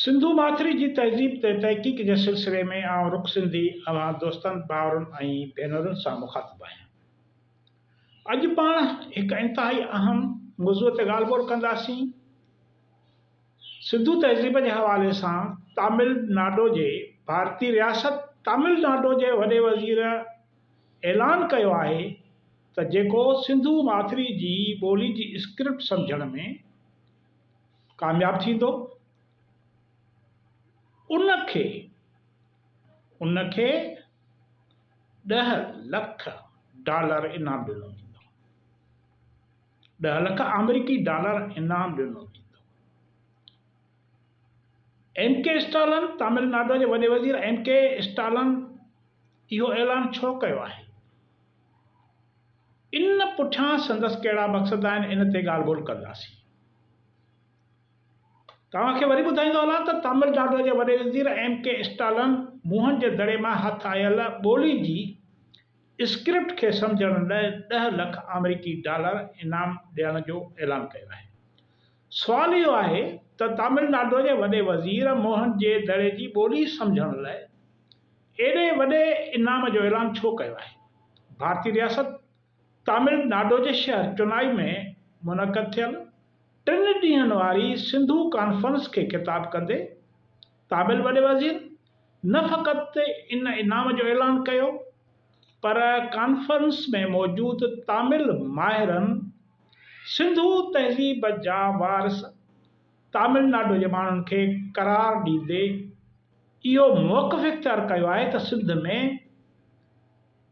सिंधु माथरी जी तहज़ीब ते तहक़ीक़ जे सिलसिले में आउं रुख़ सिंधी अवां दोस्तनि भाउरनि ऐं भेनरुनि सां मुख़ातिबु आहियां। अॼु पाण हिकु इंतिहाई अहम मौज़ूअ ते ॻाल्हि ॿोल कंदासीं। सिंधु तहज़ीब जे हवाले सां तमिलनाडु जे भारतीय रियासत तमिलनाडु जे वॾे वज़ीर ऐलान कयो आहे त जेको सिंधु माथरी जी ॿोली जी स्क्रिप्ट सम्झण में कामयाबु थींदो उनखे $10 लख इनाम ॾिनो वेंदो। $10 लख अमेरिकी डॉलर इनाम ॾिनो वेंदो। एम के स्टालिन तमिलनाडु जे वॾे वज़ीर एम के स्टालिन इहो ऐलान छो कयो आहे, इन पुठियां संदसि कहिड़ा मक़सद आहिनि, इन ते ॻाल्हि ॿोल कंदासीं। तव्हांखे वरी ॿुधाईंदो हलां त तमिलनाडु जे वॾे वज़ीर एम के स्टालिन मुंहं जे दड़े मां हथ आयल ॿोली जी स्क्रिप्ट खे सम्झण लाइ $10 लख अमेरिकी डॉलर इनाम ॾियण जो ऐलान कयो आहे। सुवाल इहो आहे त तमिलनाडु जे वॾे वज़ीर मुंहं जे दड़े जी ॿोली सम्झण लाइ एॾे वॾे इनाम जो ऐलान छो कयो आहे। भारतीय रियासत तमिलनाडु जे शहर चेन्नई में मुनक़द थियल 3 ॾींहंनि वारी सिंधु कॉन्फ्रेंस खे ख़िताब कंदे तमिल वॾे वज़ीर न फ़क़ति इन इनाम जो ऐलान कयो, पर कॉन्फ्रेंस में मौजूदु तमिल माहिरनि सिंधु तहज़ीब जा वारिस तमिलनाडु जे माण्हुनि खे क़रार ॾींदे इहो मौक़िफ़ इख़्तियार कयो आहे त सिंध में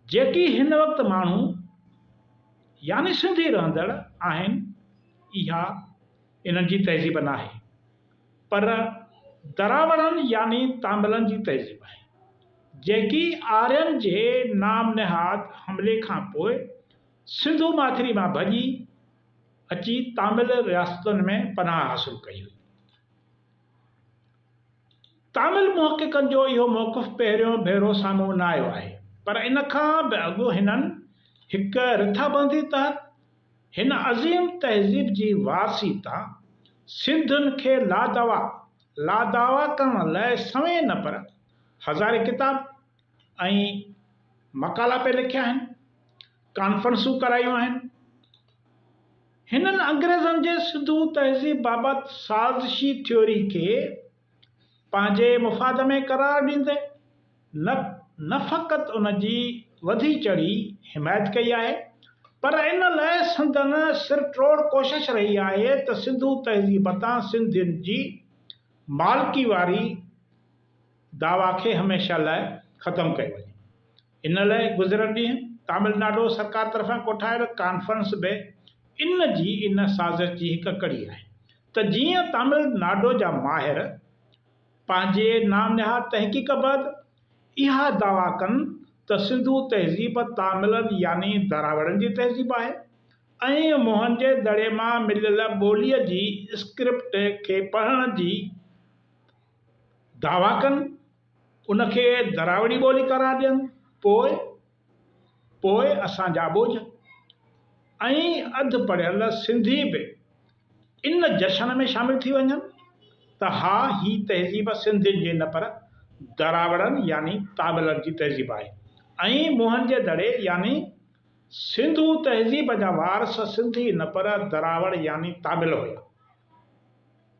जेकी हिन वक़्तु माण्हू यानी सिंधी रहंदड़ आहिनि, इहा इन्हनि जी तहज़ीब न आहे, पर दरावड़नि यानी तामिलनि जी तहज़ीब आहे, जेकी आर्यनि जे नाम निहाद हमले खां पोइ सिंधु माथरी मां भॼी अची तामिल रियासतुनि में पनाह हासिल कई हुई। तामिल मुहक़िक़नि जो इहो मौक़िफ़ पहिरियों भेरो साम्हूं न आयो आहे, पर इन खां बि अॻु हिननि हिकु रिथाबंदी तहत हिन अज़ीम तहज़ीब जी वारसी तां सिंधियुनि खे लादावा करण लाइ सवें न पर हज़ारे किताब ऐं मकाला पे लिखिया आहिनि, कॉन्फ्रेंसूं करायूं आहिनि। हिननि अंग्रेज़नि जे सिंधु तहज़ीब बाबति साज़िशी थ्योरी खे पंहिंजे मुफ़ाद में क़रार ॾींदे न फ़क़ति उन जी वधी चढ़ी हिमायत कई आहे, पर इन लाइ संदन सिरतोड़ कोशिश रही आहे त सिंधु तहज़ीब तां सिंधियुनि जी मालिकी वारी दावा खे हमेशह लाइ ख़तमु कयो वञे। इन लाइ गुज़िरियल ॾींहं तमिलनाडु सरकार तरफ़ां कोठायल कॉन्फ्रेंस बि इन साज़िश जी हिकु कड़ी आहे त जीअं तमिलनाडु जा माहिर पंहिंजे नाम निहाद तहक़ीक़ बैदि इहा दावा कनि त सिंधु तहज़ीब तामिलनि यानी दरावड़नि जी तहज़ीब आहे ऐं मुंहं जे दड़े मां मिलियल ॿोलीअ जी स्क्रिप्ट खे पढ़ण जी दावा कनि, उनखे दरावड़ी ॿोली करार ॾियनि, पोइ असांजा ॿोझ ऐं अधु पढ़ियल सिंधी बि इन जशन में शामिल थी वञनि त हा, ही तहज़ीब सिंधियुनि जी न पर दरावड़नि यानी तामिलनि जी तहज़ीब आहे ऐं मुंहं जे दड़े यानी सिंधु तहज़ीब जा वारस सिंधी न पर दरावड़ यानी तामिल हुया।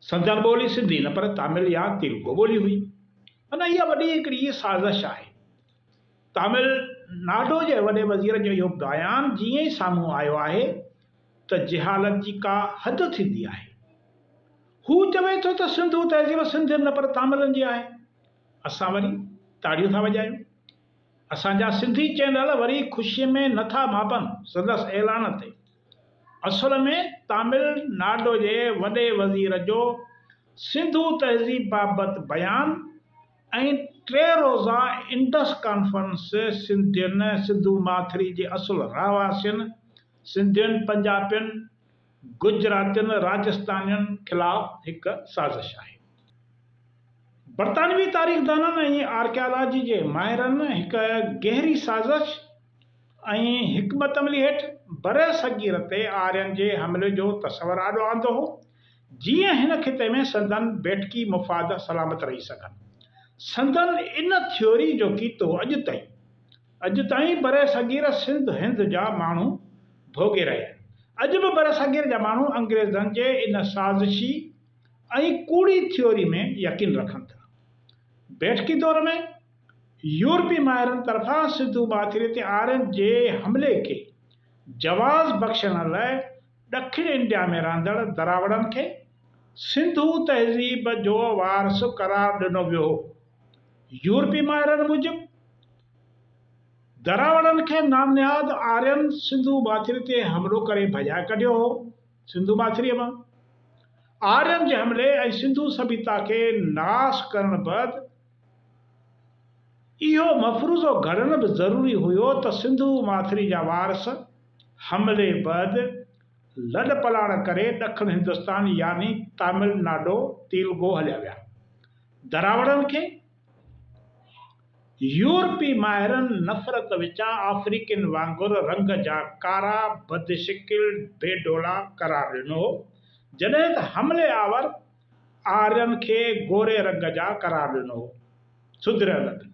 संदन ॿोली सिंधी न पर तामिल या तेलुगु ॿोली हुई। माना इहा वॾी हिकिड़ी साज़िश आहे। तमिलनाडु जे वॾे वज़ीर जो इहो बयानु जीअं ई साम्हूं आयो आहे त जिहालत जी का हद थींदी आहे। हू चवे थो त सिंधु तहज़ीब सिंधियुनि न पर तामिलनि जी आहे। असां वरी ताड़ियूं था वॼायूं। असांजा सिंधी चैनल वरी ख़ुशीअ में नथा मापनि संदसि ऐलान ते। असल में तमिलनाडु जे वॾे वज़ीर जो सिंधु तहज़ीब बाबति बयानु ऐं 3 रोज़ा इंडस कॉन्फ्रेंस सिंधियुनि सिंधु माथरी जे असुल रहवासियुनि सिंधियुनि पंजाबियुनि गुजरातियुनि राजस्थानियुनि ख़िलाफ़ हिकु साज़िश आहे। बरतानवी तारीख़दाननि ऐं आर्कियालॉजी जे माहिरनि हिकु गहरी साज़िश ऐं हिकमत अमली हेठि बरे सगीर ते आर्यनि जे हमले जो तस्वर आॾो आंदो हो, जीअं हिन खिते में संदन बेटकी मुफ़ाद सलामत रही सघनि। संदन इन थ्योरी जो कीतो अॼु ताईं बरे सगीर सिंध हिंद जा माण्हू भोगे रहिया आहिनि। अॼु बि बरे सगीर जा माण्हू अंग्रेज़नि जे इन साज़िशी ऐं कूड़ी थ्योरी में यकीन रखनि था। बैठकी दौर में यूरोपी माहिरनि तरफ़ां सिंधु माथिरे ते आर्यन जे हमले खे जवाज़ बख़्शण लाइ ॾखिण इंडिया में रहंदड़ दरावड़नि खे सिंधु तहज़ीब जो वारस करार ॾिनो वियो हो। यूरोपी माहिरनि मूजिबि दरावड़नि खे नामनिहाद आर्यन सिंधु माथिरे ते हमलो करे भॼाए कढियो हो। सिंधु माथिरीअ मां आर्यन जे हमले ऐं सिंधु सभ्यता खे नाश करण बैदि इहो मफ़रूज़ो घड़नि बि ज़रूरी हुयो त सिंधु माथिरी जा वारस हमले बैदि लॾ पलाण करे ॾखिण हिंदुस्तान यानी तमिलनाडु तेलगो हलिया विया। दरावड़नि खे यूरोपी माहिरनि नफ़रत विचां अफ्रीकन वांगुरु रंग जा कारा बदशिकिल बेडोला करार ॾिनो हो, जॾहिं त हमले आवर आर्यन खे गोरे रंग जा करार ॾिनो हो, सुधरियल रंग।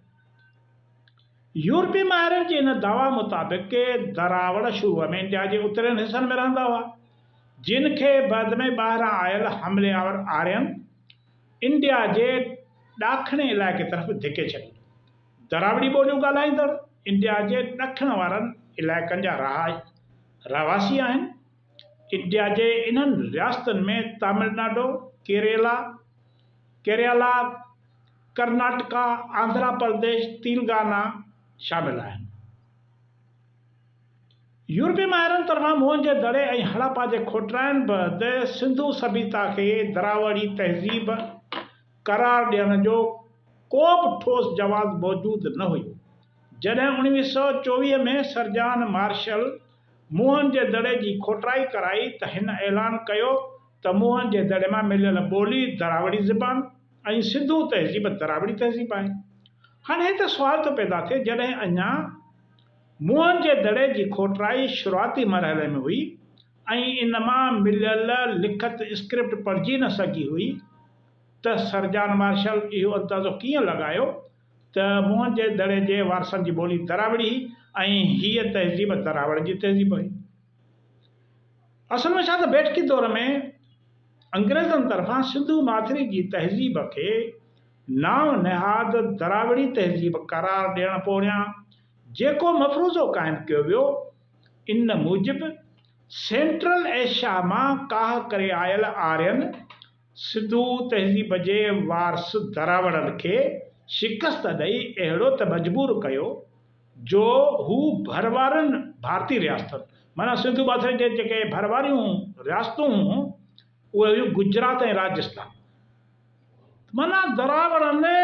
यूरोपी माहिरनि जे इन दावा मुताबिक़ दरावड़ शुरूअ में इंडिया जे उतरनि हिसनि में रहंदा हुआ, जिन खे बाद में ॿाहिरां आयल हमले आवर आर्यन इंडिया जे ॾाखिणे इलाइक़े तरफ़ धिके छॾी। दरावड़ी ॿोलियूं ॻाल्हाईंदड़ इंडिया जे ॾखिण वारनि इलाइक़नि जा रहवासी आहिनि। इंडिया जे इन्हनि रियासतनि में तमिलनाडु, केरला, कर्नाटका, आंध्र प्रदेश, तेलंगाना शामिल आहिनि। यूरोपी माहिरनि तरफ़ां मुंहं जे दड़े ऐं हड़प्पा जे खोटराइण बैदि सिंधु सभ्यता खे दरावड़ी तहज़ीब करार ॾियण जो को बि ठोस जवाब मौजूदु न हुयो। जॾहिं 1924 में सर मार्शल मुंहं जे दड़े जी खोटराई कराई त हिन ऐलान कयो त मुंहं जे दड़े मां मिलियल ॿोली दरावड़ी ज़बान ऐं सिंधु तहज़ीब दरावड़ी तहज़ीब आहे। हाणे हिते सुवाल थो पैदा थिए, जॾहिं अञा मुंहं जे दड़े जी खोटराई शुरूआती मरहले में हुई ऐं इन मां मिलियल लिखत स्क्रिप्ट पढ़जी न सघी हुई, त सर मार्शल इहो अंदाज़ो कीअं लॻायो त मुंहं जे दड़े जे वारसनि जी ॿोली दरावड़ी ऐं हीअ तहज़ीब दरावड़ जी तहज़ीब हुई। असल में छा त बैठकी दौर में अंग्रेज़नि तरफ़ां सिंधु माथिरी जी तहज़ीब खे नाम निहाद दरावड़ी तहज़ीब करार ॾियण पोयां जेको मफ़रूज़ो क़ाइमु कयो वियो, इन मूजिबि सेंट्रल एशिया मां काह करे आयल आर्यन सिंधु तहज़ीब जे वारस दरावड़नि खे शिकस्त ॾेई अहिड़ो त मजबूर कयो जो हू भरवारनि भारतीय रियासतनि, माना सिंधु माथिरे जे जेके भरवारियूं रियासतूं हुयूं उहे हुयूं गुजरात ऐं राजस्थान। माना दरावड़नि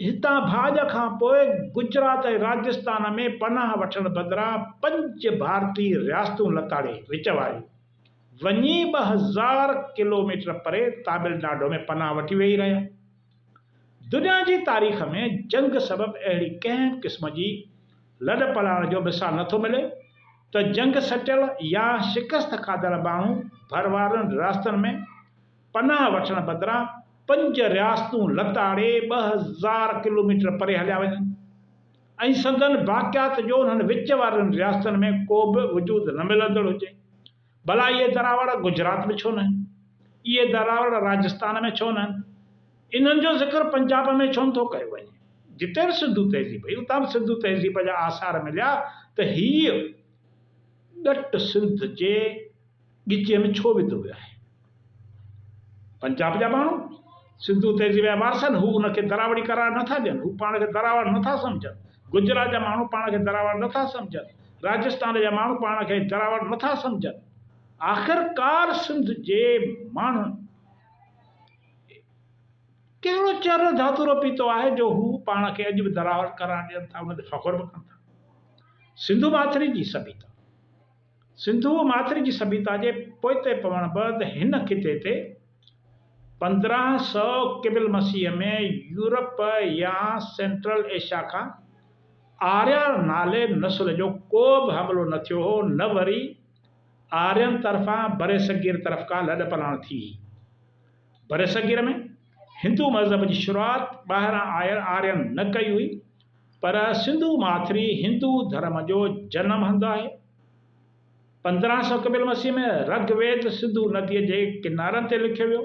हितां भाॼ खां पोइ गुजरात ऐं राजस्थान में पनाह वठण बदिरां 5 भारतीय रियासतूं लताड़े विच वारियूं वञी 2000 किलोमीटर परे तमिलनाडु में पनाह वठी वेही रहिया। दुनिया जी तारीख़ में जंग सबबि अहिड़ी कंहिं क़िस्म जी लॾ पलाण जो मिसाल नथो मिले त जंग सटियल या शिकस्त खाधल माण्हू भरवारनि रियासतनि में पनाह वठण बदिरां 5 रियासतूं लताड़े 2000 किलोमीटर परे हलिया वञनि ऐं संदन बाक़ियात जो उन्हनि विच वारनि रियासतनि में को बि वजूद न मिलंदड़ हुजे। भला इहे दरावड़ गुजरात में छो न आहिनि, इहे दरावड़ राजस्थान में छो न आहिनि, इन्हनि जो ज़िक्र पंजाब में छो नथो कयो वञे, जिते बि सिंधु तहज़ीब हुई उतां बि सिंधु तहज़ीब जा आसार मिलिया, त हीअ ॾट सिंध जे ॻिचीअ में छो विधो वियो आहे। पंजाब जा माण्हू सिंधु तहज़ीब जा वारसनि, हू उनखे दरावड़ी करार नथा ॾियनि, हू पाण खे दरावड़ नथा सम्झनि। गुजरात जा माण्हू पाण खे दरावड़ नथा सम्झनि, राजस्थान जा माण्हू पाण खे दरावड़ नथा सम्झनि। आख़िरकार सिंध जे माण्हुनि कहिड़ो चर धातुरो पीतो आहे जो हू पाण खे अॼु बि दरावड़ करार ॾियनि था, उन ते फ़ख़ुरु बि कनि था। सिंधु माथिरी जी सभ्यता, सिंधु माथिरी जी सभ्यता जे पोइते पवण बैदि हिन खिते ते 1500 क़िबल मसीह में यूरोप या सेंट्रल एशिया खां आर्या नाले नस्ल जो को बि हमलो न थियो हो, न वरी आर्यन तरफ़ां बरे सगीर तरफ़ खां लॾ पलाण थी। बरसगीर में हिंदू मज़हब जी शुरूआति ॿाहिरां आयल आर्यन न कई हुई, पर सिंधु माथिरी हिंदू धर्म जो जनम हंधु आहे। 1500 क़बील मसीह में ऋग्वेद सिंधु नदीअ जे किनारनि ते लिखियो वियो,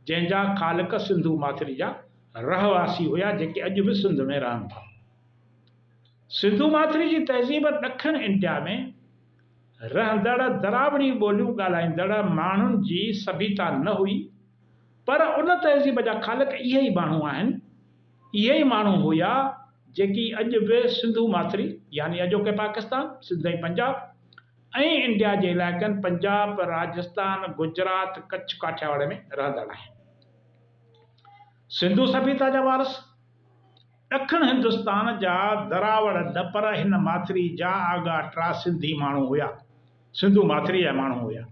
जंहिंजा ख़ालिक सिंधु माथिरी जा रहवासी हुआ, जेके अॼु बि सिंध में रहनि था। सिंधु माथिरी जी तहज़ीब ॾखण इंडिया में रहंदड़ दरावड़ी ॿोलियूं ॻाल्हाईंदड़ माण्हुनि जी सभ्यता न हुई, पर उन तहज़ीब जा ख़ालिक इहे ई माण्हू आहिनि, इहे ई माण्हू हुआ जेकी अॼु बि सिंधु माथिरी यानी अॼोके पाकिस्तान, सिंध ऐं पंजाब ऐं इंडिया जे इलाइक़नि पंजाब, राजस्थान, गुजरात, कच्छ, काठियावाड़ में रहंदड़ आहिनि। सिंधु सभ्यता जा वारस ॾखण हिंदुस्तान जा दरावड़ न, पर हिन माथिरी जा आगा टा सिंधी माण्हू हुआ, सिंधु माथिरी जा माण्हू हुआ।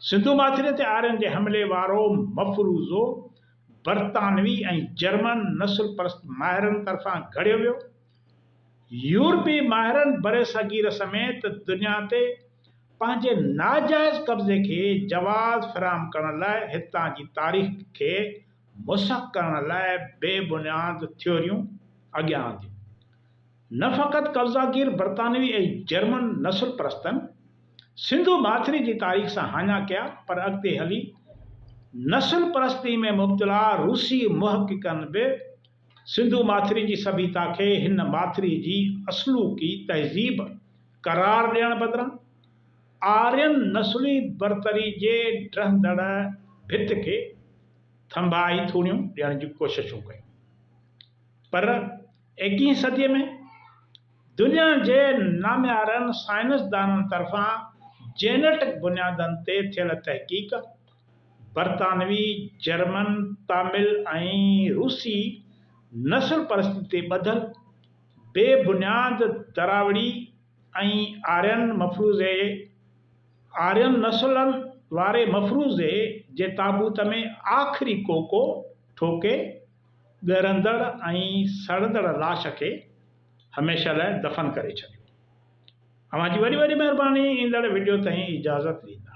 सिंधु माथिरी ते आर्यन जे हमले वारो मफ़रूज़ो बरतानवी ऐं जर्मन नस्ल परस्त माहिरनि तरफ़ां घड़ियो वियो। यूरोपी माहिरनि बरे सगीर समेत दुनिया ते पंहिंजे नाजाइज़ कब्ज़े खे जवाज़ फ़राहम करण लाइ हितां जी तारीख़ खे मुसख करण लाइ बेबुनियाद थ्योरियूं अॻियां आंदियूं। न फ़क़ति कब्ज़ागीर बरतानवी ऐं जर्मन नस्ल परस्तनि सिंधु माथिरी जी तारीख़ सां हाञा कया, पर अॻिते हली नस्ल परस्ती में मुब्तला रूसी मुहक़िक़नि बि सिंधु माथिरी जी सभ्यता खे हिन माथिरी जी असलूकी तहज़ीब करार ॾियण बदिरां आर्यन नस्ली बरतरी जे रहंदड़ भित खे थंभाई थूणियूं ॾियण जी कोशिशूं कयूं। पर 21वीं सदीअ में दुनिया जे नामियारनि साइंसदाननि तरफ़ां जेनेटिक बुनियादनि ते थियल तहक़ीक़ बरतानवी, जर्मन, तामिल ऐं रूसी नस्ल परस्ती ते ॿधल बेबुनियाद दरावड़ी ऐं आर्यन नस्लनि वारे मफ़रूज़े जे ताबूत में आख़िरी कोको ठोके ॻरंदड़ ऐं सड़ंदड़ लाश खे हमेशह लाइ दफ़न करे छॾियो। अव्हां जी वॾी वॾी महिरबानी। ईंदड़ वीडियो ताईं इजाज़त ॾींदा।